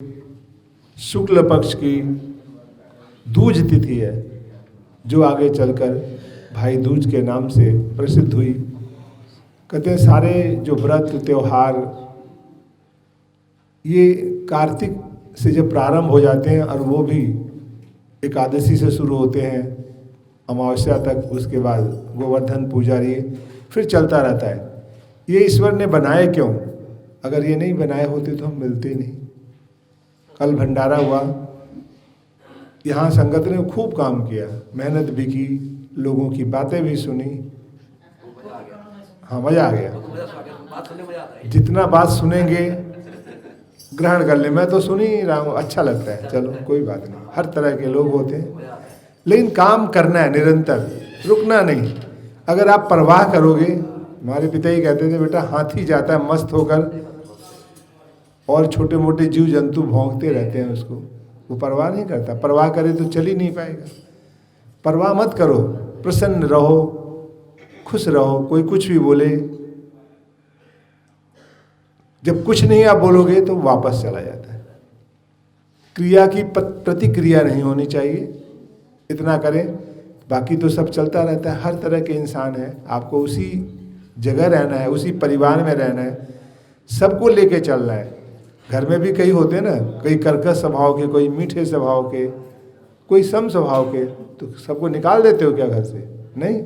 शुक्ल पक्ष की दूज तिथि है, जो आगे चलकर भाई दूज के नाम से प्रसिद्ध हुई। कहते हैं सारे जो व्रत त्योहार ये कार्तिक से जब प्रारंभ हो जाते हैं और वो भी एकादशी से शुरू होते हैं अमावस्या तक, उसके बाद गोवर्धन पूजा रही फिर चलता रहता है। ये ईश्वर ने बनाए क्यों? अगर ये नहीं बनाए होते तो हम मिलते नहीं। कल भंडारा हुआ, यहाँ संगत ने खूब काम किया, मेहनत भी की, लोगों की बातें भी सुनी। हाँ, मजा आ गया। जितना बात सुनेंगे ग्रहण कर ले। मैं तो सुन ही रहा हूँ, अच्छा लगता है। चलो कोई बात नहीं, हर तरह के लोग होते हैं, लेकिन काम करना है निरंतर, रुकना नहीं। अगर आप परवाह करोगे, हमारे पिता ही कहते थे बेटा हाथी जाता है मस्त होकर और छोटे मोटे जीव जंतु भौंकते रहते हैं उसको, वो परवाह नहीं करता। परवाह करे तो चल ही नहीं पाएगा। परवाह मत करो, प्रसन्न रहो, खुश रहो। कोई कुछ भी बोले, जब कुछ नहीं आप बोलोगे तो वापस चला जाता है। क्रिया की प्रतिक्रिया नहीं होनी चाहिए, इतना करें। बाकी तो सब चलता रहता है। हर तरह के इंसान है, आपको उसी जगह रहना है, उसी परिवार में रहना है, सबको लेके चलना है। घर में भी कई होते हैं ना, कई कर्कश स्वभाव के, कोई मीठे स्वभाव के, कोई सम स्वभाव के, तो सबको निकाल देते हो क्या घर से? नहीं,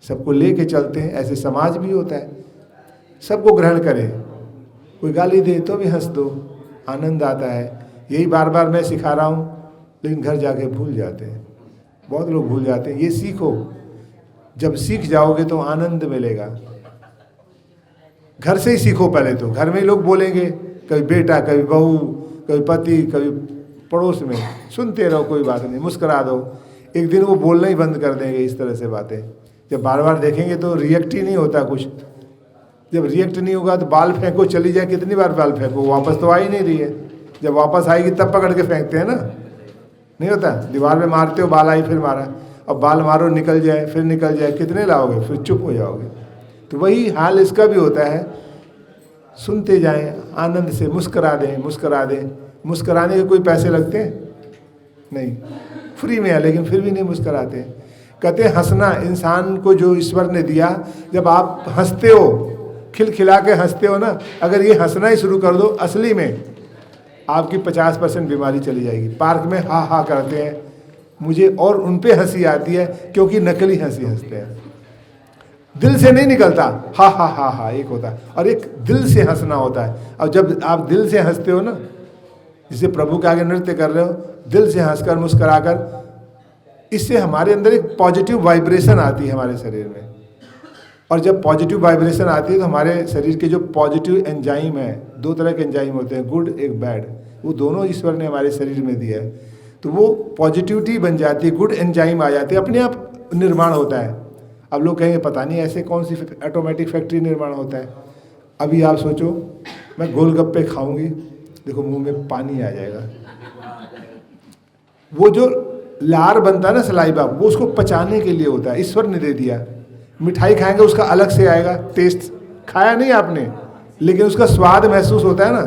सबको लेके चलते हैं। ऐसे समाज भी होता है, सबको ग्रहण करें। कोई गाली दे तो भी हंस दो, आनंद आता है। यही बार बार मैं सिखा रहा हूँ, लेकिन घर जाके भूल जाते हैं, बहुत लोग भूल जाते हैं। ये सीखो, जब सीख जाओगे तो आनंद मिलेगा। घर से ही सीखो पहले तो। घर में ही लोग बोलेंगे, कभी बेटा, कभी बहू, कभी पति, कभी पड़ोस में, सुनते रहो, कोई बात नहीं, मुस्कुरा दो। एक दिन वो बोलना ही बंद कर देंगे इस तरह से बातें। जब बार बार देखेंगे तो रिएक्ट ही नहीं होता कुछ। जब रिएक्ट नहीं होगा तो बाल फेंको, चली जाए, कितनी बार बाल फेंको, वापस तो आ ही नहीं रही है। जब वापस आएगी तब पकड़ के फेंकते हैं ना, नहीं होता? दीवार में मारते हो, बाल आई फिर मारा, अब बाल मारो निकल जाए, फिर निकल जाए, कितने लाओगे? फिर चुप हो जाओगे। तो वही हाल इसका भी होता है। सुनते जाएं, आनंद से मुस्करा दें, मुस्करा दें। मुस्कराने के कोई पैसे लगते हैं? नहीं, फ्री में है, लेकिन फिर भी नहीं मुस्कराते। कहते हैं हंसना इंसान को जो ईश्वर ने दिया, जब आप हंसते हो, खिलखिला के हंसते हो ना, अगर ये हंसना ही शुरू कर दो, असली में आपकी 50% बीमारी चली जाएगी। पार्क में हा हा करते हैं, मुझे और उन पे हंसी आती है क्योंकि नकली हंसी हंसते हैं, दिल से नहीं निकलता। हा हा हा हा एक होता है, और एक दिल से हंसना होता है। और जब आप दिल से हंसते हो ना, जिसे प्रभु के आगे नृत्य कर रहे हो, दिल से हंसकर मुस्कुराकर, इससे हमारे अंदर एक पॉजिटिव वाइब्रेशन आती है हमारे शरीर में। और जब पॉजिटिव वाइब्रेशन आती है तो हमारे शरीर के जो पॉजिटिव एंजाइम है, दो तरह के एंजाइम होते हैं, गुड एक बैड, वो दोनों ईश्वर ने हमारे शरीर में दिया है। तो वो पॉजिटिविटी बन जाती है, गुड एंजाइम आ जाती है, अपने आप निर्माण होता है। अब लोग कहेंगे पता नहीं ऐसे कौन सी ऑटोमेटिक फैक्ट्री निर्माण होता है। अभी आप सोचो, मैं गोलगप्पे खाऊंगी, देखो मुंह में पानी आ जाएगा। वो जो लार बनता है ना, सलाइवा, वो उसको पचाने के लिए होता है, ईश्वर ने दे दिया। मिठाई खाएंगे उसका अलग से आएगा टेस्ट, खाया नहीं आपने, लेकिन उसका स्वाद महसूस होता है ना,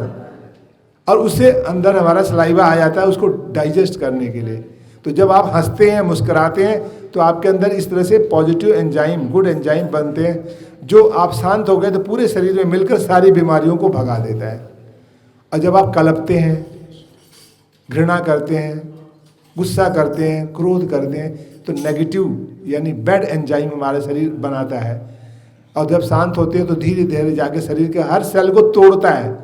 और उससे अंदर हमारा सलाइवा आ जाता है उसको डाइजेस्ट करने के लिए। तो जब आप हंसते हैं, मुस्कुराते हैं, तो आपके अंदर इस तरह से पॉजिटिव एंजाइम, गुड एंजाइम बनते हैं, जो आप शांत हो गए तो पूरे शरीर में मिलकर सारी बीमारियों को भगा देता है। और जब आप कलपते हैं, घृणा करते हैं, गुस्सा करते हैं, क्रोध करते हैं, तो नेगेटिव यानी बैड एंजाइम हमारा शरीर बनाता है। और जब शांत होते हैं तो धीरे धीरे जाके शरीर के हर सेल को तोड़ता है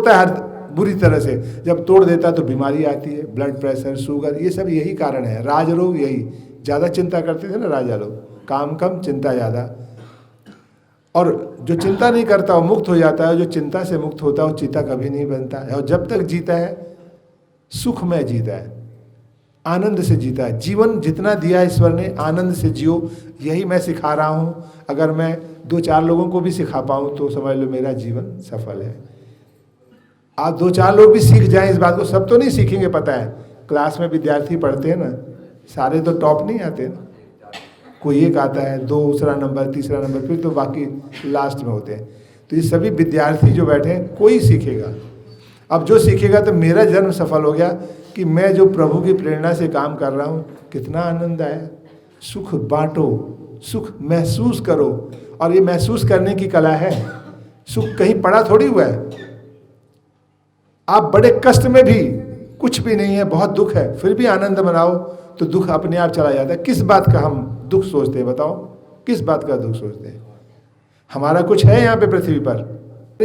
हर बुरी तरह से। जब तोड़ देता है तो बीमारी आती है, ब्लड प्रेशर, शुगर, ये सब यही कारण है। राज रोग यही, ज़्यादा चिंता करते थे ना राजा लोग, काम कम चिंता ज़्यादा। और जो चिंता नहीं करता वो मुक्त हो जाता है, जो चिंता से मुक्त होता है वो चीता कभी नहीं बनता है। और जब तक जीता है सुख में जीता है, आनंद से जीता है। जीवन जितना दिया ईश्वर ने, आनंद से जियो, यही मैं सिखा रहा हूँ। अगर मैं 2-4 लोगों को भी सिखा पाऊँ तो समझ लो मेरा जीवन सफल है। आप 2-4 लोग भी सीख जाएं इस बात को। सब तो नहीं सीखेंगे, पता है, क्लास में विद्यार्थी पढ़ते हैं ना, सारे तो टॉप नहीं आते ना, कोई एक आता है, दूसरा नंबर, तीसरा नंबर, फिर तो बाकी लास्ट में होते हैं। तो ये सभी विद्यार्थी जो बैठे हैं, कोई सीखेगा। अब जो सीखेगा तो मेरा जन्म सफल हो गया कि मैं जो प्रभु की प्रेरणा से काम कर रहा हूँ, कितना आनंद आया। सुख बांटो, सुख महसूस करो, और ये महसूस करने की कला है। सुख कहीं पड़ा थोड़ी हुआ है। आप बड़े कष्ट में भी कुछ भी नहीं है, बहुत दुख है, फिर भी आनंद मनाओ तो दुख अपने आप चला जाता है। किस बात का हम दुख सोचते हैं बताओ, किस बात का दुख सोचते हैं? हमारा कुछ है यहाँ पे पृथ्वी पर?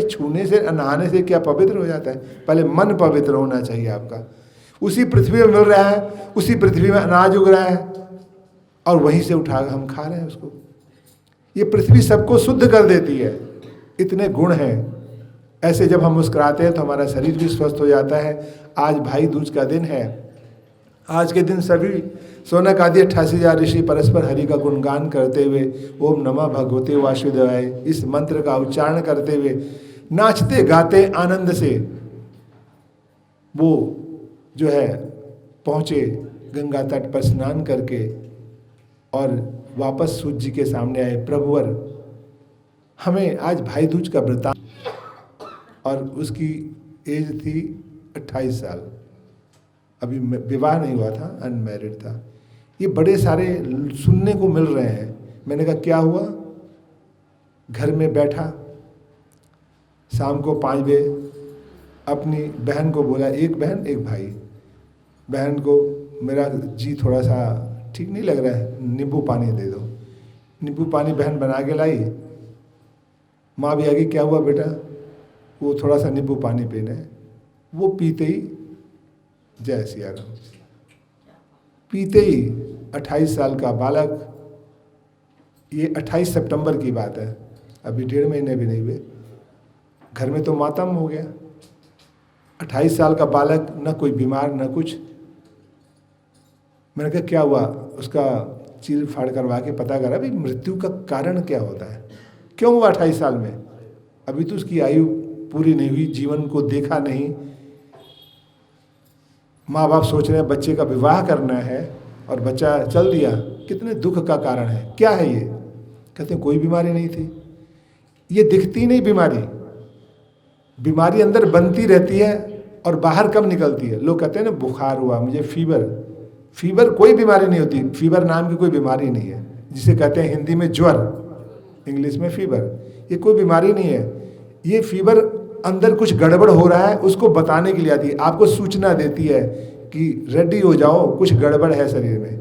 छूने से, नहाने से क्या पवित्र हो जाता है? पहले मन पवित्र होना चाहिए आपका। उसी पृथ्वी में मिल रहा है, उसी पृथ्वी में अनाज उग रहा है और वहीं से उठा हम खा रहे हैं उसको। ये पृथ्वी सबको शुद्ध कर देती है, इतने गुण हैं। ऐसे जब हम मुस्कुराते हैं तो हमारा शरीर भी स्वस्थ हो जाता है। आज भाई दूज का दिन है। आज के दिन सभी सोनक आदि 88,000 ऋषि परस्पर हरि का गुणगान करते हुए ओम नमः भगवते वासुदेवाय इस मंत्र का उच्चारण करते हुए नाचते गाते आनंद से वो जो है पहुँचे गंगा तट पर स्नान करके और वापस सूर्य जी के सामने आए। प्रभुवर हमें आज भाई दूज का वृतांत, और उसकी एज थी 28 साल, अभी विवाह नहीं हुआ था, अनमैरिड था। ये बड़े सारे सुनने को मिल रहे हैं। मैंने कहा क्या हुआ? घर में बैठा, शाम को 5 बजे अपनी बहन को बोला, एक बहन एक भाई, बहन को मेरा जी थोड़ा सा ठीक नहीं लग रहा है, नींबू पानी दे दो। नींबू पानी बहन बना के लाई। माँ भी आ गई, क्या हुआ बेटा? वो थोड़ा सा नींबू पानी पीना है। वो पीते ही, जय सिया राम, पीते ही 28 साल का बालक, ये 28 सितंबर की बात है, अभी 1.5 महीने भी नहीं हुए, घर में तो मातम हो गया। 28 साल का बालक, न कोई बीमार न कुछ। मैंने कहा क्या हुआ? उसका चीर फाड़ करवा के पता करा भी मृत्यु का कारण क्या होता है, क्यों हुआ 28 साल में? अभी तो उसकी आयु पूरी नहीं हुई, जीवन को देखा नहीं। माँ बाप सोच रहे हैं बच्चे का विवाह करना है और बच्चा चल दिया, कितने दुख का कारण है। क्या है ये? कहते हैं कोई बीमारी नहीं थी। ये दिखती नहीं बीमारी, बीमारी अंदर बनती रहती है और बाहर कब निकलती है। लोग कहते हैं ना बुखार हुआ मुझे, फीवर, फीवर कोई बीमारी नहीं होती। फीवर नाम की कोई बीमारी नहीं है, जिसे कहते हैं हिंदी में ज्वर, इंग्लिश में फीवर। ये कोई बीमारी नहीं है। ये फीवर अंदर कुछ गड़बड़ हो रहा है उसको बताने के लिए आती है, आपको सूचना देती है कि रेडी हो जाओ, कुछ गड़बड़ है शरीर में।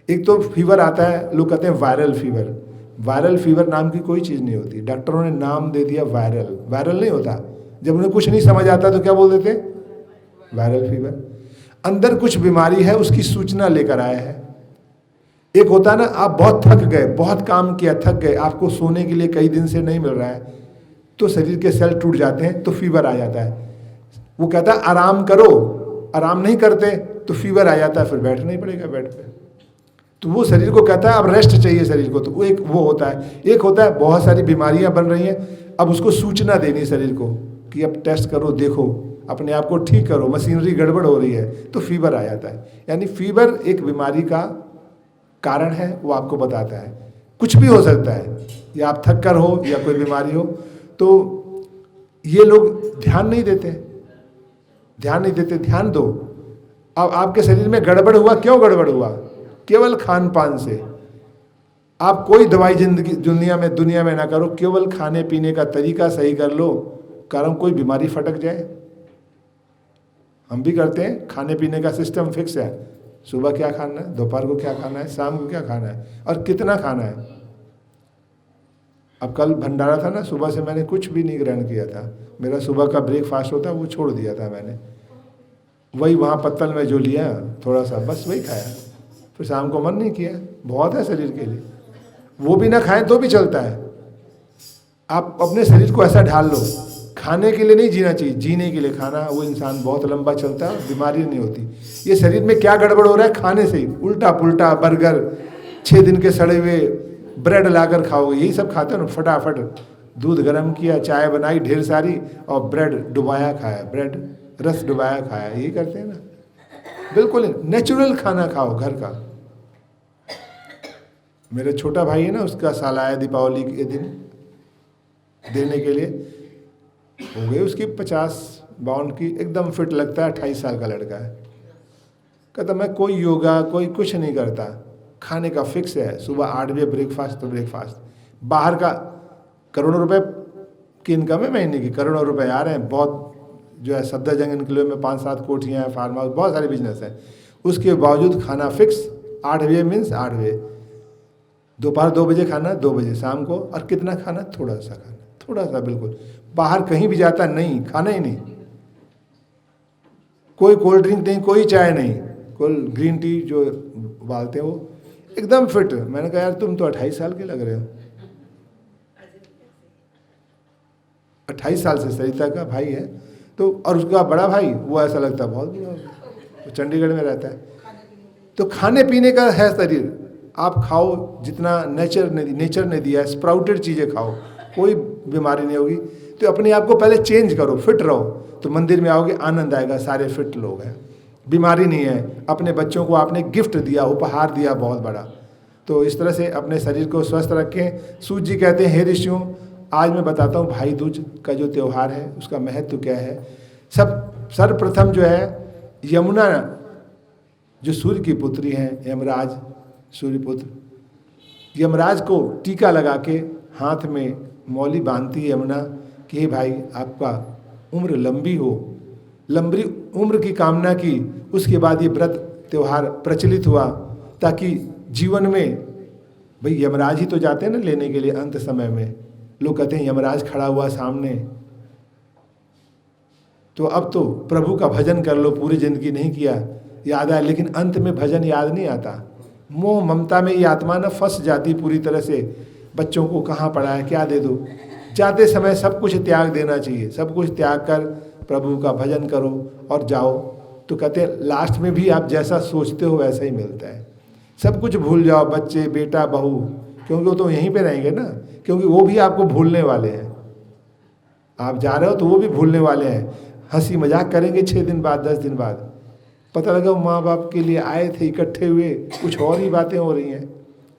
एक तो फीवर आता है, लोग कहते हैं वायरल फीवर। वायरल फीवर नाम की कोई चीज़ नहीं होती, डॉक्टरों ने नाम दे दिया वायरल। वायरल नहीं होता। जब उन्हें कुछ नहीं समझ आता तो क्या बोल देते? Viral fever. अंदर कुछ बीमारी है, उसकी सूचना लेकर आया है। एक होता है ना, आप बहुत थक गए, बहुत काम किया, थक गए, आपको सोने के लिए कई दिन से नहीं मिल रहा है, तो शरीर के सेल टूट जाते हैं तो फीवर आ जाता है। वो कहता है आराम करो, आराम नहीं करते तो फीवर आ जाता है, फिर बैठना ही पड़ेगा बेड पे। तो वो शरीर को कहता है अब रेस्ट चाहिए शरीर को, तो वो एक वो होता है। एक होता है बहुत सारी बीमारियां बन रही हैं, अब उसको सूचना देनी शरीर को कि अब टेस्ट करो, देखो, अपने आप को ठीक करो, मशीनरी गड़बड़ हो रही है, तो फीवर आ जाता है। यानी फीवर एक बीमारी का कारण है, वो आपको बताता है। कुछ भी हो सकता है, या आप थक कर हो या कोई बीमारी हो। तो ये लोग ध्यान नहीं देते, ध्यान नहीं देते। ध्यान दो। अब आपके शरीर में गड़बड़ हुआ, क्यों गड़बड़ हुआ? केवल खान पान से। आप कोई दवाई जिंदगी दुनिया में ना करो, केवल खाने पीने का तरीका सही कर लो, कारण कोई बीमारी फटक जाए। हम भी करते हैं, खाने पीने का सिस्टम फिक्स है, सुबह क्या खाना है, दोपहर को क्या खाना है, शाम को क्या खाना है और कितना खाना है। अब कल भंडारा था ना, सुबह से मैंने कुछ भी नहीं ग्रहण किया था। मेरा सुबह का ब्रेकफास्ट होता है वो छोड़ दिया था मैंने, वही वहाँ पत्तल में जो लिया थोड़ा सा, बस वही खाया। फिर शाम को मन नहीं किया, बहुत है शरीर के लिए, वो भी ना खाएं तो भी चलता है। आप अपने शरीर को ऐसा ढाल लो, खाने के लिए नहीं जीना चाहिए, जीने के लिए खाना। वो इंसान बहुत लंबा चलता है, बीमारी नहीं होती। ये शरीर में क्या गड़बड़ हो रहा है? खाने से ही उल्टा पुल्टा बर्गर, 6 दिन के सड़े हुए ब्रेड लाकर खाओगे, यही सब खाते हो ना। फटाफट दूध गर्म किया, चाय बनाई ढेर सारी और ब्रेड डुबाया खाया, ब्रेड रस डुबाया खाया, यही करते हैं ना। बिल्कुल नेचुरल खाना खाओ घर का। मेरा छोटा भाई है ना, उसका साल आया दीपावली के दिन देने के लिए, हो गए उसकी 50 बाउंड की, एकदम फिट लगता है, 28 साल का लड़का है। कहता मैं कोई योगा कोई कुछ नहीं करता, खाने का फिक्स है, सुबह 8 बजे ब्रेकफास्ट तो ब्रेकफास्ट। बाहर का करोड़ों रुपए की इनकम है महीने की, करोड़ों रुपए आ रहे हैं, बहुत जो है सफदरजंग इनक्लेव में 5-7 कोठियाँ हैं, फार्म हाउस, बहुत सारे बिजनेस हैं। उसके बावजूद खाना फिक्स, 8 बजे मीन्स 8 बजे, दोपहर 2 बजे खाना, 2 बजे शाम को, और कितना खाना, थोड़ा सा खाना, थोड़ा सा, बिल्कुल। बाहर कहीं भी जाता नहीं, खाना ही नहीं, कोई कोल्ड ड्रिंक नहीं, कोई चाय नहीं, कोई ग्रीन टी जो उबालते हैं वो, एकदम फिट। मैंने कहा यार तुम तो 28 साल के लग रहे हो। 28 साल से सरिता का भाई है तो, और उसका बड़ा भाई वो ऐसा लगता बहुत बड़ा, वो चंडीगढ़ में रहता है। तो खाने पीने का है शरीर, आप खाओ जितना नेचर ने दिया है, स्प्राउटेड चीज़ें खाओ, कोई बीमारी नहीं होगी। तो अपने आप को पहले चेंज करो, फिट रहो, तो मंदिर में आओगे आनंद आएगा, सारे फिट लोग हैं, बीमारी नहीं है। अपने बच्चों को आपने गिफ्ट दिया, उपहार दिया बहुत बड़ा। तो इस तरह से अपने शरीर को स्वस्थ रखें। सूत जी कहते हैं हे ऋषियों, आज मैं बताता हूँ भाई दूज का जो त्यौहार है उसका महत्व क्या है। सर्वप्रथम जो है यमुना, जो सूर्य की पुत्री हैं, यमराज सूर्यपुत्र, यमराज को टीका लगा के हाथ में मौली बांधती है यमुना कि हे भाई आपका उम्र लंबी हो, लंबी उम्र की कामना की। उसके बाद ये व्रत त्यौहार प्रचलित हुआ ताकि जीवन में, भाई यमराज ही तो जाते हैं ना लेने के लिए अंत समय में। लोग कहते हैं यमराज खड़ा हुआ सामने, तो अब तो प्रभु का भजन कर लो, पूरी जिंदगी नहीं किया याद आए, लेकिन अंत में भजन याद नहीं आता। मोह ममता में ये आत्मा न फंस जाती पूरी तरह से। बच्चों को कहाँ पढ़ाए, क्या दे दो, जाते समय सब कुछ त्याग देना चाहिए, सब कुछ त्याग कर प्रभु का भजन करो और जाओ। तो कहते हैं लास्ट में भी आप जैसा सोचते हो वैसा ही मिलता है। सब कुछ भूल जाओ, बच्चे बेटा बहू, क्योंकि वो तो यहीं पे रहेंगे ना, क्योंकि वो भी आपको भूलने वाले हैं। आप जा रहे हो तो वो भी भूलने वाले हैं, हंसी मजाक करेंगे 6 दिन बाद 10 दिन बाद, पता लगा माँ बाप के लिए आए थे, इकट्ठे हुए, कुछ और ही बातें हो रही हैं।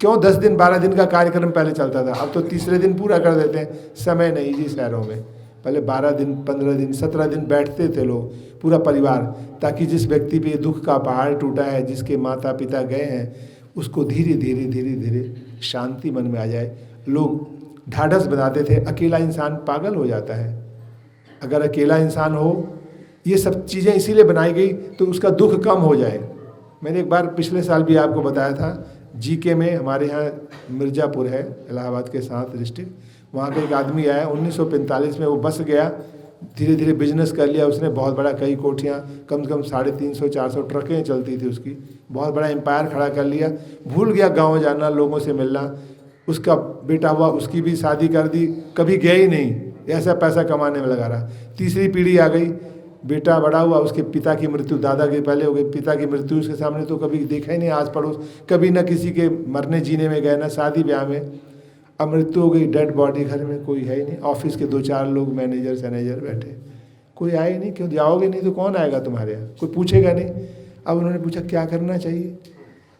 क्यों 10 दिन 12 दिन का कार्यक्रम पहले चलता था, अब तो तीसरे दिन पूरा कर देते हैं। समय नहीं जी शहरों में, पहले 12 दिन 15 दिन 17 दिन बैठते थे लोग पूरा परिवार, ताकि जिस व्यक्ति पे दुख का पहाड़ टूटा है, जिसके माता पिता गए हैं, उसको धीरे धीरे धीरे धीरे शांति मन में आ जाए। लोग ढाढ़स बनाते थे। अकेला इंसान पागल हो जाता है, अगर अकेला इंसान हो, ये सब चीज़ें इसीलिए बनाई गई तो उसका दुख कम हो जाए। मैंने एक बार पिछले साल भी आपको बताया था, जीके में हमारे यहाँ मिर्ज़ापुर है, इलाहाबाद के साथ डिस्ट्रिक्ट, वहाँ का एक आदमी आया 1945 में, वो बस गया, धीरे धीरे बिजनेस कर लिया उसने, बहुत बड़ा, कई कोठियाँ, कम से कम 350-400 ट्रकें चलती थी उसकी, बहुत बड़ा एम्पायर खड़ा कर लिया। भूल गया गाँव जाना, लोगों से मिलना। उसका बेटा हुआ, उसकी भी शादी कर दी, कभी गया ही नहीं, ऐसा पैसा कमाने में लगा रहा। तीसरी पीढ़ी आ गई, बेटा बड़ा हुआ, उसके पिता की मृत्यु, दादा के पहले हो गई, पिता की मृत्यु उसके सामने तो कभी देखा ही नहीं आस पड़ोस, कभी ना किसी के मरने जीने में गए, ना शादी ब्याह में। अब मृत्यु हो गई, डेड बॉडी घर में, कोई है ही नहीं। ऑफिस के 2-4 लोग मैनेजर सैनेजर बैठे, कोई आए ही नहीं। क्यों जाओगे नहीं तो कौन आएगा तुम्हारे यहाँ, कोई पूछेगा नहीं। अब उन्होंने पूछा क्या करना चाहिए,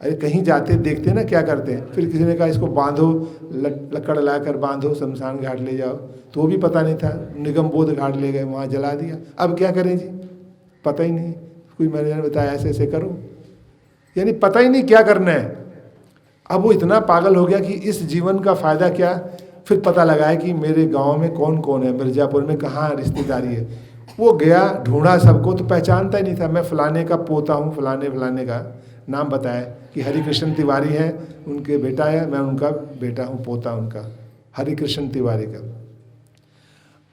अरे कहीं जाते देखते ना क्या करते हैं। फिर किसी ने कहा इसको बांधो, लकड़ ला कर बांधो, शमशान घाट ले जाओ, तो वो भी पता नहीं था। निगम बोध घाट ले गए, वहाँ जला दिया। अब क्या करें जी, पता ही नहीं। कोई मैनेजर ने बताया ऐसे ऐसे करो, यानी पता ही नहीं क्या करना है। अब वो इतना पागल हो गया कि इस जीवन का फ़ायदा क्या। फिर पता लगा है कि मेरे गांव में कौन कौन है, मिर्ज़ापुर में कहाँ रिश्तेदारी है। वो गया, ढूंढा सबको, तो पहचानता ही नहीं था। मैं फलाने का पोता हूँ, फलाने का नाम बताया कि हरिकृष्ण तिवारी हैं, उनके बेटा है, मैं उनका बेटा हूँ, पोता उनका हरिकृष्ण तिवारी का।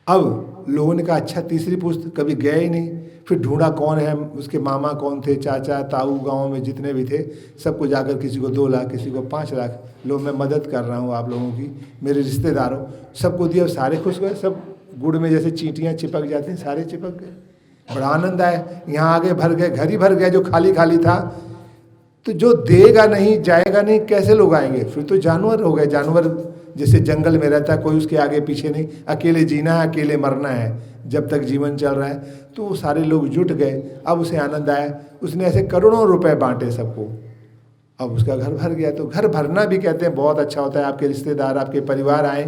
अब लोगों ने कहा अच्छा, तीसरी पुश्त, कभी गए ही नहीं। फिर ढूंढा कौन है, उसके मामा कौन थे, चाचा ताऊ, गांव में जितने भी थे, सबको जाकर किसी को 2 लाख, किसी को 5 लाख, लो मैं मदद कर रहा हूँ आप लोगों की, मेरे रिश्तेदारों, सबको दिया। सारे खुश हुए, सब गुड़ में जैसे चींटियाँ चिपक जाती हैं, सारे चिपक गए। बड़ा आनंद आया। यहाँ आगे भर गए, घर ही भर गया, जो खाली खाली था। तो जो देगा नहीं, जाएगा नहीं, कैसे लोग आएंगे। फिर तो जानवर हो गए। जानवर जैसे जंगल में रहता है, कोई उसके आगे पीछे नहीं, अकेले जीना है, अकेले मरना है जब तक जीवन चल रहा है। तो वो सारे लोग जुट गए। अब उसे आनंद आया, उसने ऐसे करोड़ों रुपए बांटे सबको। अब उसका घर भर गया। तो घर भरना भी कहते हैं बहुत अच्छा होता है। आपके रिश्तेदार, आपके परिवार आए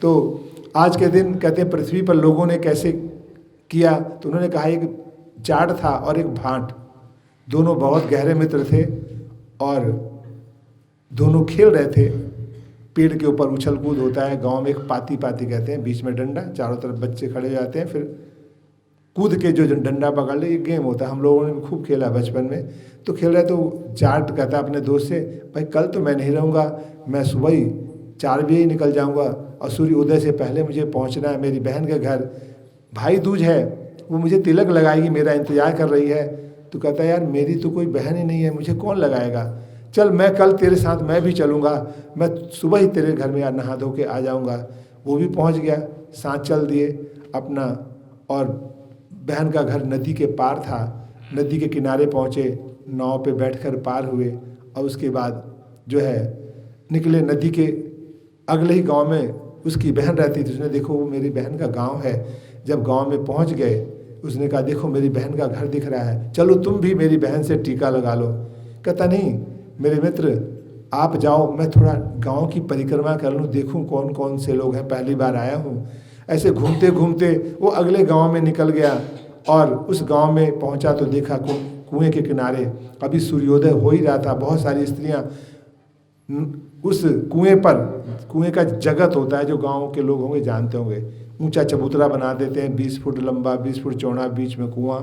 तो आज के दिन कहते हैं पृथ्वी पर लोगों ने कैसे किया तो उन्होंने कहा एक जाट था और एक भाट, दोनों बहुत गहरे मित्र थे और दोनों खेल रहे थे। पेड़ के ऊपर उछल कूद होता है, गांव में एक पाती पाती कहते हैं, बीच में डंडा, चारों तरफ बच्चे खड़े हो जाते हैं, फिर कूद के जो डंडा पकड़ ले, ये गेम होता है। हम लोगों ने खूब खेला बचपन में। तो खेल रहे तो जाट कहता है अपने दोस्त से, भाई कल तो मैं नहीं रहूँगा, मैं सुबह ही 4 बजे ही निकल जाऊँगा और सूर्य उदय से पहले मुझे पहुँचना है मेरी बहन के घर। भाई दूज है, वो मुझे तिलक लगाएगी, मेरा इंतजार कर रही है। तो कहता है यार मेरी तो कोई बहन ही नहीं है, मुझे कौन लगाएगा, चल मैं कल तेरे साथ मैं भी चलूँगा, मैं सुबह ही तेरे घर में नहा धो के आ जाऊँगा। वो भी पहुँच गया, साथ चल दिए अपना, और बहन का घर नदी के पार था। नदी के किनारे पहुँचे, नाव पे बैठकर पार हुए और उसके बाद जो है निकले। नदी के अगले ही गांव में उसकी बहन रहती थी। उसने देखो वो मेरी बहन का गांव है। जब गांव में पहुंच गए उसने कहा देखो मेरी बहन का घर दिख रहा है, चलो तुम भी मेरी बहन से टीका लगा लो। कहता नहीं मेरे मित्र आप जाओ, मैं थोड़ा गांव की परिक्रमा कर लूँ, देखूँ कौन कौन से लोग हैं, पहली बार आया हूँ। ऐसे घूमते घूमते वो अगले गांव में निकल गया और उस गांव में पहुंचा तो देखा कुएं के किनारे अभी सूर्योदय हो ही रहा था। बहुत सारी स्त्रियां उस कुएं का जगत होता है जो गांव के लोग होंगे जानते होंगे, ऊंचा चबूतरा बना देते हैं, 20 फुट लंबा 20 फुट चौड़ा, बीच में कुआं,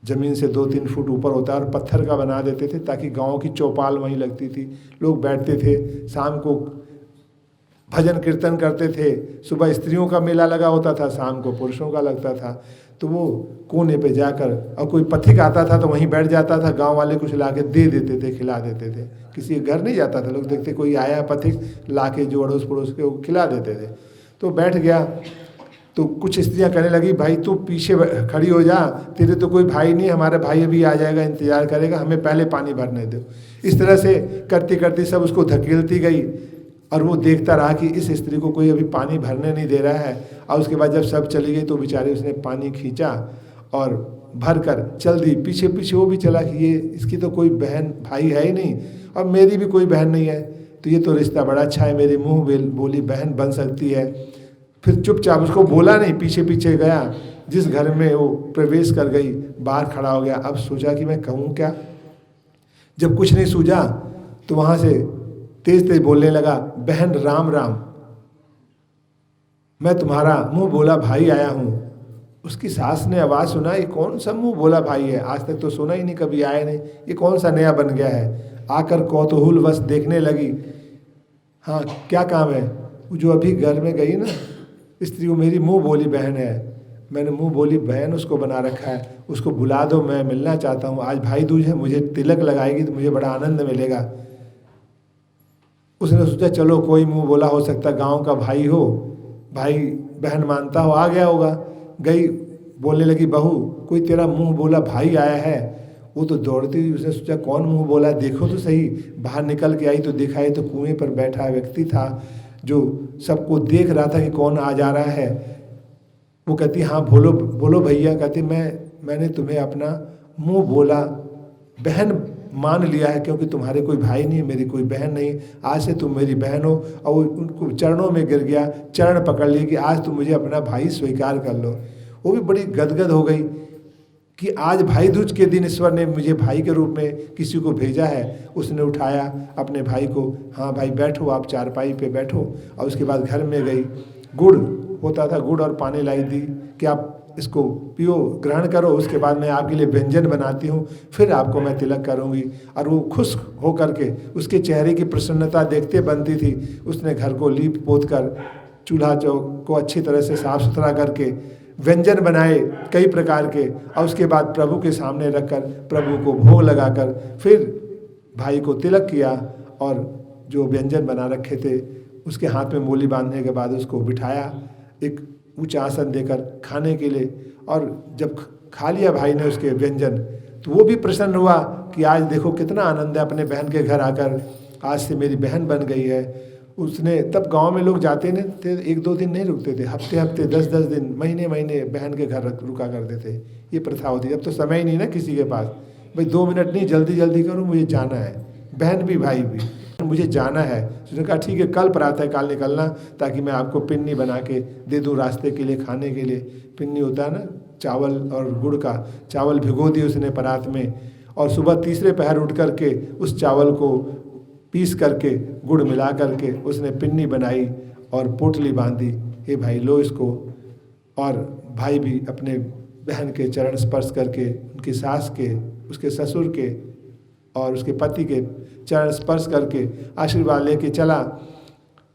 जमीन से 2-3 फुट ऊपर होता है और पत्थर का बना देते थे ताकि गांव की चौपाल वहीं लगती थी। लोग बैठते थे, शाम को भजन कीर्तन करते थे। सुबह स्त्रियों का मेला लगा होता था, शाम को पुरुषों का लगता था। तो वो कोने पे जाकर और कोई पथिक आता था तो वहीं बैठ जाता था, गांव वाले कुछ लाके दे देते थे, खिला देते थे। किसी के घर नहीं जाता था, लोग देखते कोई आया पथिक लाके जो अड़ोस पड़ोस के वो खिला देते थे। तो बैठ गया तो कुछ स्त्रियां कहने लगी भाई तू पीछे खड़ी हो जा, तेरे तो कोई भाई नहीं, हमारा भाई अभी आ जाएगा, इंतजार करेगा, हमें पहले पानी भरने दो। इस तरह से करती करती सब उसको धकेलती गई और वो देखता रहा कि इस स्त्री को कोई अभी पानी भरने नहीं दे रहा है। और उसके बाद जब सब चली गई तो बेचारे उसने पानी खींचा और भर कर चल दी। पीछे पीछे वो भी चला कि ये इसकी तो कोई बहन भाई है ही नहीं और मेरी भी कोई बहन नहीं है, तो ये तो रिश्ता बड़ा अच्छा है, मेरी मुँह बोली बहन बन सकती है। फिर चुपचाप, उसको बोला नहीं, पीछे पीछे गया, जिस घर में वो प्रवेश कर गई बाहर खड़ा हो गया। अब सोचा कि मैं कहूँ क्या, जब कुछ नहीं सूझा तो वहाँ से तेज तेज बोलने लगा, बहन राम राम, मैं तुम्हारा मुंह बोला भाई आया हूँ। उसकी सास ने आवाज़ सुना, ये कौन सा मुंह बोला भाई है, आज तक तो सुना ही नहीं, कभी आया नहीं, ये कौन सा नया बन गया है। आकर कौतूहल बस देखने लगी, हाँ क्या काम है। वो जो अभी घर में गई ना स्त्री, वो मेरी मुंह बोली बहन है, मैंने मुंह बोली बहन उसको बना रखा है, उसको बुला दो, मैं मिलना चाहता हूँ, आज भाई दूज है, मुझे तिलक लगाएगी तो मुझे बड़ा आनंद मिलेगा। उसने सोचा चलो कोई मुंह बोला हो सकता, गांव का भाई हो, भाई बहन मानता हो, आ गया होगा। गई बोलने लगी, बहू कोई तेरा मुंह बोला भाई आया है। वो तो दौड़ती हुई, उसने सोचा कौन मुंह बोला, देखो तो सही। बाहर निकल के आई तो देखा है तो कुएं पर बैठा व्यक्ति था जो सबको देख रहा था कि कौन आ जा रहा है। वो कहती हाँ बोलो बोलो भैया। कहती मैंने तुम्हें अपना मुंह बोला बहन मान लिया है, क्योंकि तुम्हारे कोई भाई नहीं, मेरी कोई बहन नहीं, आज से तुम मेरी बहन हो। और वो उनको चरणों में गिर गया, चरण पकड़ लिए कि आज तुम मुझे अपना भाई स्वीकार कर लो। वो भी बड़ी गदगद हो गई कि आज भाई दूज के दिन ईश्वर ने मुझे भाई के रूप में किसी को भेजा है। उसने उठाया अपने भाई को, हाँ भाई बैठो, आप चारपाई पे बैठो। और उसके बाद घर में गई, गुड़ होता था, गुड़ और पानी लाई दी कि आप इसको पियो, ग्रहण करो, उसके बाद मैं आपके लिए व्यंजन बनाती हूँ, फिर आपको मैं तिलक करूँगी। और वो खुश हो करके, उसके चेहरे की प्रसन्नता देखते बनती थी। उसने घर को लीप पोत कर, चूल्हा चौक को अच्छी तरह से साफ सुथरा करके व्यंजन बनाए कई प्रकार के, और उसके बाद प्रभु के सामने रखकर प्रभु को भोग लगाकर फिर भाई को तिलक किया। और जो व्यंजन बना रखे थे उसके हाथ में मोली बांधने के बाद उसको बिठाया एक ऊंचा आसन देकर खाने के लिए। और जब खा लिया भाई ने उसके व्यंजन, तो वो भी प्रसन्न हुआ कि आज देखो कितना आनंद है अपने बहन के घर आकर, आज से मेरी बहन बन गई है। उसने तब गांव में लोग जाते नहीं थे, 1-2 दिन नहीं रुकते थे, हफ्ते हफ्ते 10-10 दिन महीने महीने बहन के घर रुका करते थे। ये प्रथा होती। अब तो समय ही नहीं ना किसी के पास, भाई 2 मिनट नहीं, जल्दी जल्दी करो, मुझे जाना है, बहन भी भाई भी, मुझे जाना है। उसने कहा ठीक है कल प्रातः काल निकलना, ताकि मैं आपको पिन्नी बना के दे दूँ रास्ते के लिए, खाने के लिए। पिन्नी होता है ना चावल और गुड़ का। चावल भिगो दिए उसने परात में, और सुबह तीसरे पहर उठ करके उस चावल को पीस करके गुड़ मिला करके उसने पिन्नी बनाई और पोटली बांधी, हे भाई लो इसको। और भाई भी अपने बहन के चरण स्पर्श करके, उनकी सास के, उसके ससुर के और उसके पति के चरण स्पर्श करके आशीर्वाद लेके चला।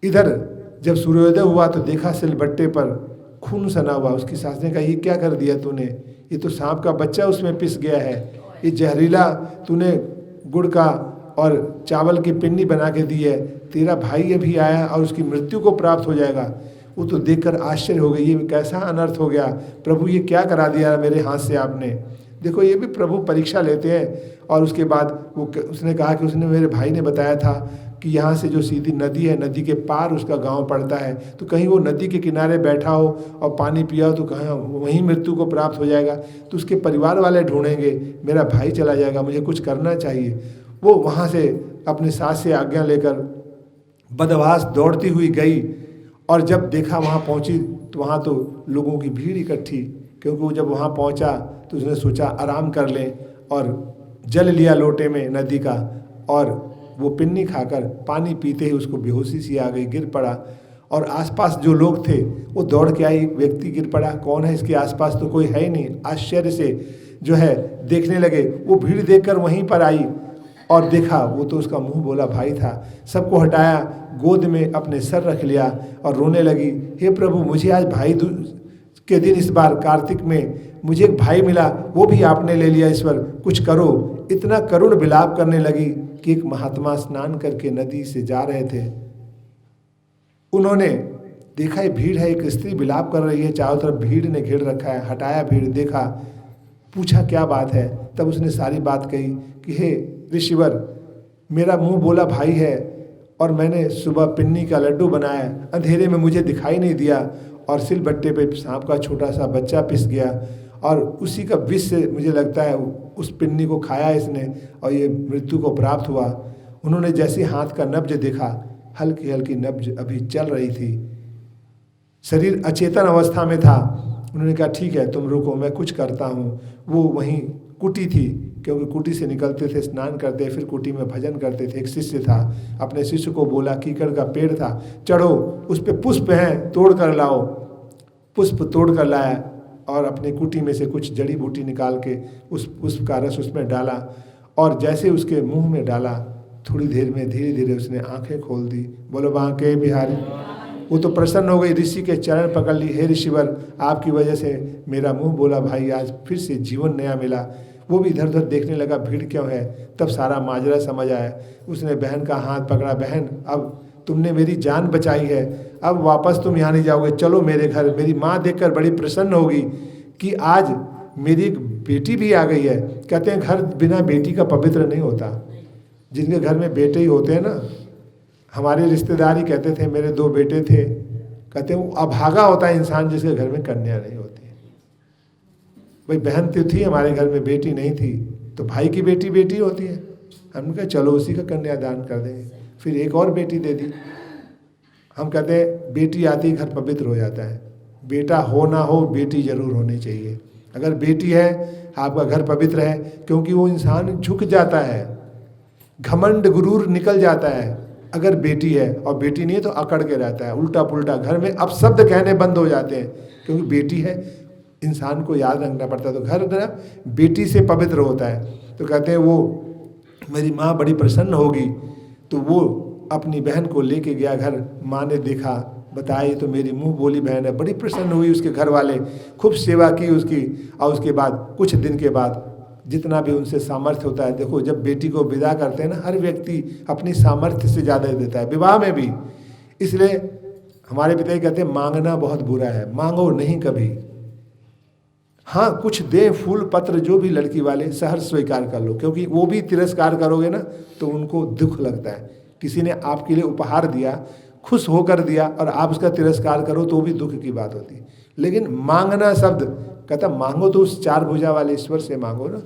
इधर जब सूर्योदय हुआ तो देखा सिलबट्टे पर खून सना हुआ। उसकी सास ने कहा, ये क्या कर दिया तूने? ये तो सांप का बच्चा उसमें पिस गया है, ये जहरीला तूने गुड़ का और चावल की पिन्नी बना के दी है, तेरा भाई अभी आया और उसकी मृत्यु को प्राप्त हो जाएगा। वो तो देखकर आश्चर्य हो गई, ये कैसा अनर्थ हो गया प्रभु, ये क्या करा दिया मेरे हाथ से आपने। देखो ये भी प्रभु परीक्षा लेते हैं। और उसके बाद उसने कहा कि उसने, मेरे भाई ने बताया था कि यहाँ से जो सीधी नदी है, नदी के पार उसका गांव पड़ता है, तो कहीं वो नदी के किनारे बैठा हो और पानी पिया हो तो कहाँ वहीं मृत्यु को प्राप्त हो जाएगा। तो उसके परिवार वाले ढूंढेंगे, मेरा भाई चला जाएगा, मुझे कुछ करना चाहिए। वो वहाँ से अपनी सास से आज्ञा लेकर बदहवास दौड़ती हुई गई, और जब देखा वहाँ पहुँची तो वहाँ तो लोगों की भीड़ इकट्ठी, क्योंकि वो जब वहाँ पहुँचा तो उसने सोचा आराम कर लें, और जल लिया लोटे में नदी का, और वो पिन्नी खाकर पानी पीते ही उसको बेहोशी सी आ गई, गिर पड़ा। और आसपास जो लोग थे वो दौड़ के आए, एक व्यक्ति गिर पड़ा, कौन है इसके आसपास, तो कोई है ही नहीं। आश्चर्य से जो है देखने लगे, वो भीड़ देखकर वहीं पर आई और देखा वो तो उसका मुंह बोला भाई था। सबको हटाया, गोद में अपने सर रख लिया और रोने लगी, हे प्रभु मुझे आज भाई के दिन, इस बार कार्तिक में मुझे एक भाई मिला, वो भी आपने ले लिया, ईश्वर कुछ करो। इतना करुण विलाप करने लगी कि एक महात्मा स्नान करके नदी से जा रहे थे, उन्होंने देखा ये भीड़ है, एक स्त्री विलाप कर रही है, चारों तरफ भीड़ ने घेर रखा है। हटाया भीड़, देखा, पूछा क्या बात है। तब उसने सारी बात कही कि हे ऋषिवर, मेरा मुंह बोला भाई है और मैंने सुबह पिन्नी का लड्डू बनाया, अंधेरे में मुझे दिखाई नहीं दिया और सिलबट्टे पे सांप का छोटा सा बच्चा पिस गया, और उसी का विष से मुझे लगता है उस पिन्नी को खाया इसने और ये मृत्यु को प्राप्त हुआ। उन्होंने जैसे हाथ का नब्ज देखा, हल्की हल्की नब्ज अभी चल रही थी, शरीर अचेतन अवस्था में था। उन्होंने कहा ठीक है तुम रुको, मैं कुछ करता हूँ। वो वहीं कुटी थी, क्योंकि कुटी से निकलते थे, स्नान करते, फिर कुटी में भजन करते थे। एक शिष्य था, अपने शिष्य को बोला, कीकड़ का पेड़ था, चढ़ो उस पे पुष्प हैं तोड़ कर लाओ। पुष्प तोड़ कर लाया और अपनी कुटी में से कुछ जड़ी बूटी निकाल के उस पुष्प का रस उसमें डाला, और जैसे उसके मुंह में डाला, थोड़ी देर में धीरे धीरे उसने आंखें खोल दी। बोलो बांके बिहारी। वो तो प्रसन्न हो गई, ऋषि के चरण पकड़ ली, हे ऋषिवर आपकी वजह से मेरा मुंह बोला भाई आज फिर से जीवन नया मिला। वो भी इधर उधर देखने लगा भीड़ क्यों है, तब सारा माजरा समझ आया। उसने बहन का हाथ पकड़ा, बहन अब तुमने मेरी जान बचाई है, अब वापस तुम यहाँ नहीं जाओगे, चलो मेरे घर। मेरी माँ देखकर बड़ी प्रसन्न होगी कि आज मेरी एक बेटी भी आ गई है। कहते हैं घर बिना बेटी का पवित्र नहीं होता। जिनके घर में बेटे ही होते हैं ना, हमारे रिश्तेदार ही कहते थे मेरे 2 बेटे थे, कहते हैं वो अभागा होता है इंसान जिसके घर में कन्या नहीं होती। भाई बहन तो थी हमारे घर में, बेटी नहीं थी, तो भाई की बेटी बेटी होती है। हमने कहा चलो उसी का कन्यादान कर देंगे, फिर एक और बेटी दे दी। हम कहते हैं बेटी आती घर पवित्र हो जाता है। बेटा हो ना हो, बेटी जरूर होनी चाहिए। अगर बेटी है आपका घर पवित्र है, क्योंकि वो इंसान झुक जाता है, घमंड गुरूर निकल जाता है। अगर बेटी है और बेटी नहीं है तो अकड़ के रहता है, उल्टा पुल्टा, घर में अब शब्द कहने बंद हो जाते हैं, क्योंकि बेटी है, इंसान को याद रखना पड़ता है। तो घर ना बेटी से पवित्र होता है। तो कहते हैं वो मेरी माँ बड़ी प्रसन्न होगी, तो वो अपनी बहन को लेके गया घर। माँ ने देखा, बताया तो मेरी मुंह बोली बहन है, बड़ी प्रसन्न हुई। उसके घर वाले खूब सेवा की उसकी, और उसके बाद कुछ दिन के बाद जितना भी उनसे सामर्थ्य होता है, देखो जब बेटी को विदा करते हैं ना, हर व्यक्ति अपनी सामर्थ्य से ज़्यादा देता है, विवाह में भी। इसलिए हमारे पिता जी कहते हैं मांगना बहुत बुरा है, मांगो नहीं कभी। हाँ कुछ दे, फूल पत्र जो भी लड़की वाले सहर्ष स्वीकार कर लो, क्योंकि वो भी तिरस्कार करोगे ना तो उनको दुख लगता है। किसी ने आपके लिए उपहार दिया, खुश होकर दिया, और आप उसका तिरस्कार करो तो वो भी दुख की बात होती है। लेकिन मांगना शब्द कहता, मांगो तो उस 4 भुजा वाले ईश्वर से मांगो ना।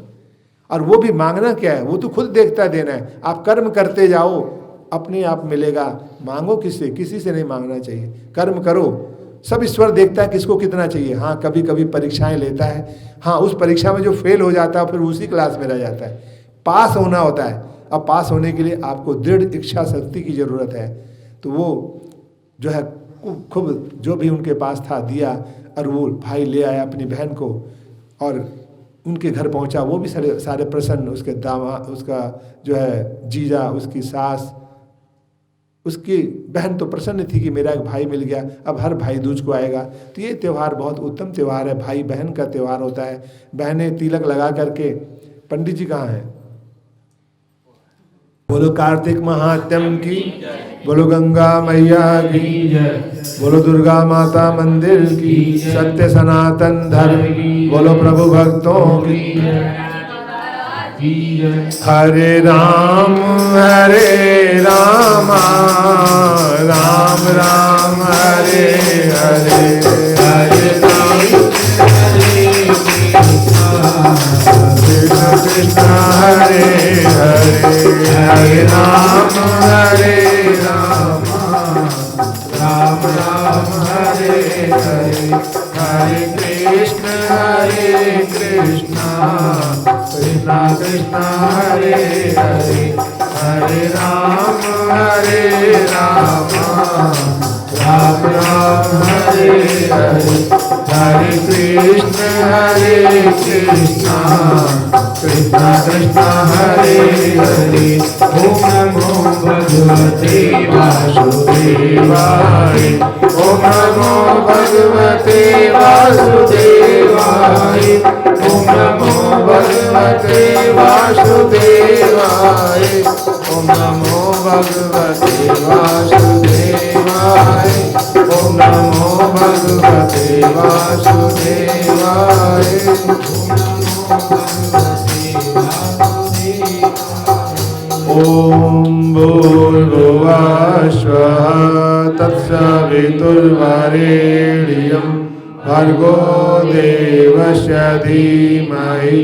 और वो भी मांगना क्या है, वो तो खुद देखता देना है। आप कर्म करते जाओ, अपने आप मिलेगा। मांगो किससे? किसी से नहीं मांगना चाहिए। कर्म करो, सब ईश्वर देखता है किसको कितना चाहिए। हाँ, कभी कभी परीक्षाएं लेता है, हाँ उस परीक्षा में जो फेल हो जाता है फिर उसी क्लास में रह जाता है। पास होना होता है। अब पास होने के लिए आपको दृढ़ इच्छा शक्ति की जरूरत है। तो वो जो है खूब जो भी उनके पास था दिया, और वो भाई ले आया अपनी बहन को और उनके घर पहुंचा। वो भी सारे प्रसन्न, उसके दामाद, उसका जो है जीजा, उसकी सास, उसकी बहन तो प्रसन्न थी कि मेरा एक भाई मिल गया। अब हर भाई दूज को आएगा। तो ये त्यौहार बहुत उत्तम त्यौहार है, भाई बहन का त्यौहार होता है। बहनें तिलक लगा करके, पंडित जी कहाँ हैं? बोलो कार्तिक महात्म की, बोलो गंगा मैया की, बोलो दुर्गा माता मंदिर की, सत्य सनातन धर्म की, बोलो प्रभु भक्तों की। हरे राम राम राम हरे हरे, हरे राम कृष्ण कृष्ण हरे हरे, हरे राम राम राम हरे हरे, हरे कृष्ण कृष्ण कृष्ण हरे हरे, हरे राम राम राम हरे हरे, हरे कृष्ण कृष्ण कृष्ण कृष्ण हरे हरे। ओम नमो भगवते वासुदेवाय, ओम नमो भगवते वासुदेवाय, ओम नमो भगवते वासुदेवाय, ओम नमो भगवते वासुदेवाय, ओम नमो भगवते वासुदेवाय, ओम भूर्भुवः स्वः तत्सवितुर्वरेण्यं भर्गो देवस्य धीमहि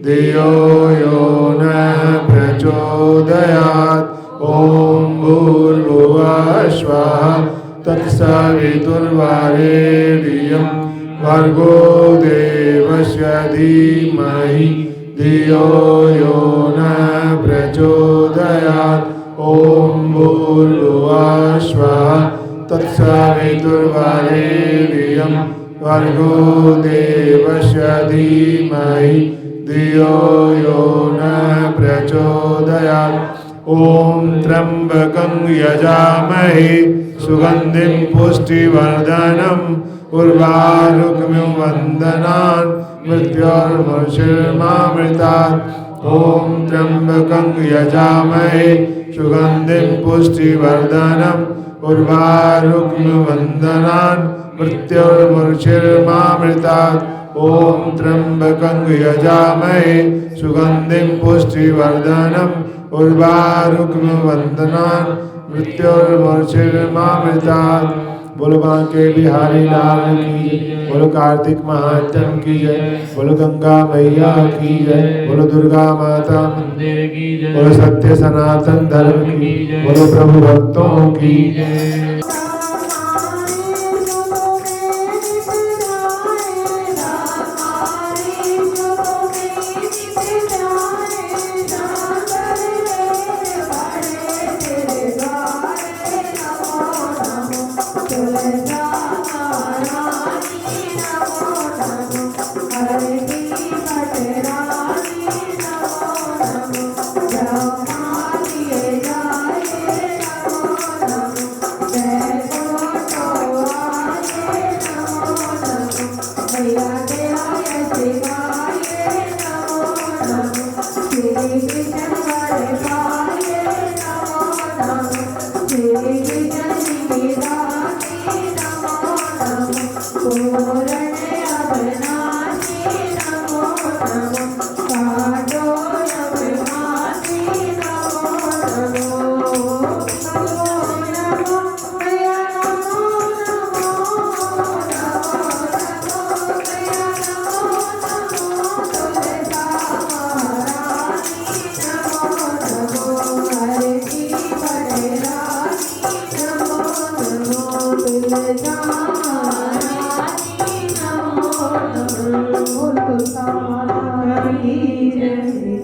धियो यो नः प्रचोदयात्। ओम भूर्भुवः स्वः तत्सवितुर्वरेण्यं भर्गो देवस्य धीमहि धियो यो नः प्रचोदयात्। ओम भूर्भुवः स्वः तत्सवितुर्वरेण्यं भर्गो देवस्य धीमहि धियो यो नः प्रचोदयात्। ओम त्र्यंबकं यजामहे सुगंधिं पुष्टिवर्धनम् उर्वारुकमिव वन्दनान् मृत्योर्मुक्षीर्मामृतात्। ओम त्र्यंबकं यजामहे सुगंधिं पुष्टिवर्धनम् उर्वारुकमिव वन्दनान् मृत्योर्मुक्षीर्मामृतात्। ओम त्र्यंबकं यजामहे सुगंधिं पुष्टिवर्धनम् उर्वारुकमिव वन्दनान् मृत्योर्मुक्षीर्मामृतात्। बोलो बांके बिहारी लाल की, बोलो कार्तिक महात्म की जय, बोलो गंगा मैया की जय, बोलो दुर्गा माता मंदिर की जय, बोलो सत्य सनातन धर्म की, बोलो प्रभु भक्तों की जय।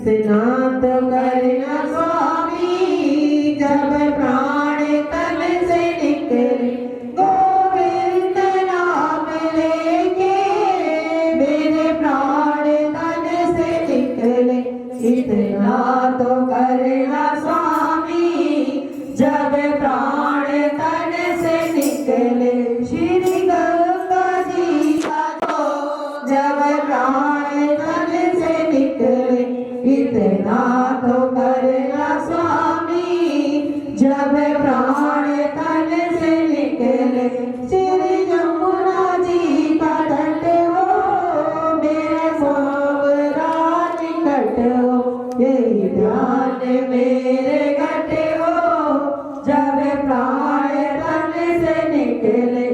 इतना तो करना स्वामी जब प्राण तन से निकले गोविंद नाम लेके मेरे प्राण तन से निकले इतना तो करना स्वामी जब प्राण तन से निकले श्री गंगा जी का तो जब प्राण तन से निकले इतना तो करना स्वामी जब प्राण तन से निकले श्री यमुना जी का तट हो मेरा सांवरा निकट हो यही ध्यान मेरे घट हो जब प्राण तन से निकले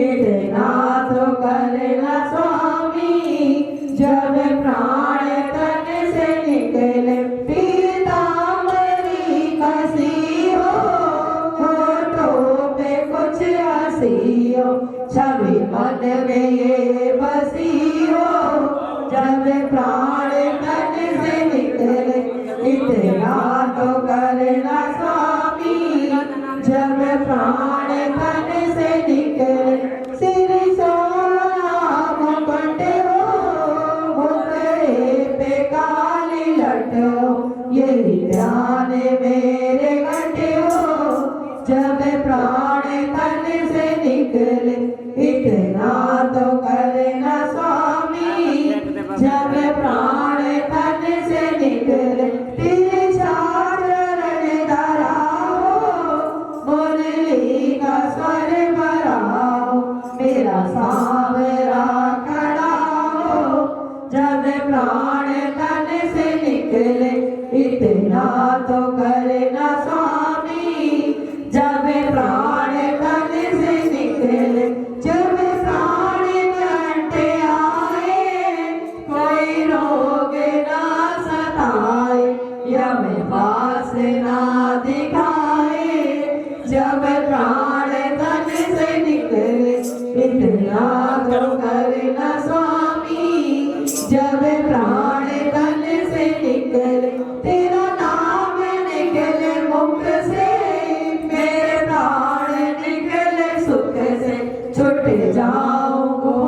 इतना तो करना स्वामी जब प्राण तन से निकले पीताम्बरी कसी हो होठों पे कुछ हंसी हो छवि मन में ये बसी हो जब प्राण तन से निकले इतना तो करना स्वामी जब प्राण तन से निकले सिर सोना मुकुट हो घुंघरे पे काली लट हो यही ध्यान मेरे घट हो जब प्राण तन से निकले इतना तो करना स्वामी जब प्राण तन से निकले तेरे चरण धरा हो मुरली का स्वर भरा हो मेरा सांवरा खड़ा हो जब प्राण तन से निकले इतना तो करना स्वामी जब प्राण तन से निकले जब प्राण कंठ आए कोई रोग ना सताए यम पास ना दिखाए जब प्राण तन से निकले इतना तो करना स्वामी जब प्राण